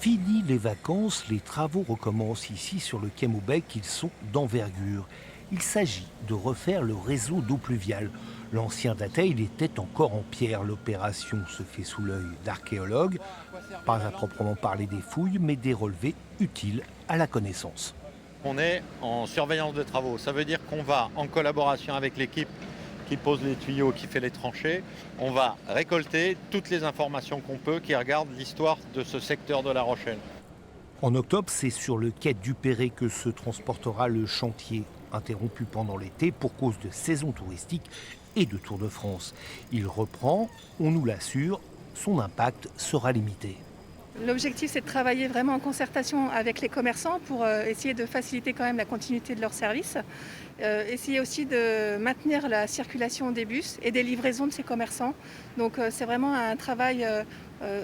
Fini les vacances, les travaux recommencent ici sur le quai Maubec. Ils sont d'envergure. Il s'agit de refaire le réseau d'eau pluviale. L'ancien Datei, il était encore en pierre. L'opération se fait sous l'œil d'archéologues. Pas à proprement parler des fouilles, mais des relevés utiles à la connaissance. On est en surveillance de travaux. Ça veut dire qu'on va, en collaboration avec l'équipe qui pose les tuyaux, qui fait les tranchées, on va récolter toutes les informations qu'on peut qui regardent l'histoire de ce secteur de La Rochelle. En octobre, c'est sur le quai du Perret que se transportera le chantier, interrompu pendant l'été pour cause de saison touristique et de Tour de France. Il reprend, on nous l'assure, son impact sera limité. L'objectif, c'est de travailler vraiment en concertation avec les commerçants pour essayer de faciliter quand même la continuité de leur service. Essayer aussi de maintenir la circulation des bus et des livraisons de ces commerçants. Donc c'est vraiment un travail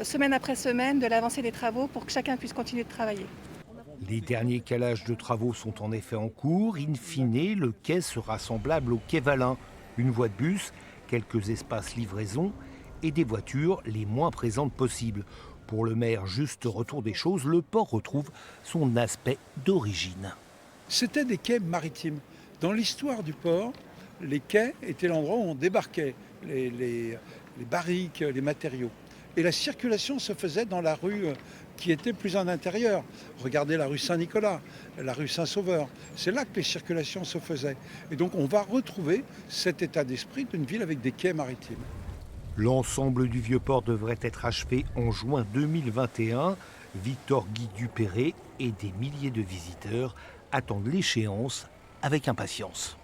semaine après semaine de l'avancée des travaux pour que chacun puisse continuer de travailler. Les derniers calages de travaux sont en effet en cours. In fine, le quai sera semblable au quai Valin. Une voie de bus, quelques espaces livraison et des voitures les moins présentes possibles. Pour le maire, juste retour des choses, le port retrouve son aspect d'origine. C'était des quais maritimes. Dans l'histoire du port, les quais étaient l'endroit où on débarquait les barriques, les matériaux. Et la circulation se faisait dans la rue qui était plus en intérieur. Regardez la rue Saint-Nicolas, la rue Saint-Sauveur. C'est là que les circulations se faisaient. Et donc on va retrouver cet état d'esprit d'une ville avec des quais maritimes. L'ensemble du Vieux-Port devrait être achevé en juin 2021. Victor Guy Dupéré et des milliers de visiteurs attendent l'échéance avec impatience.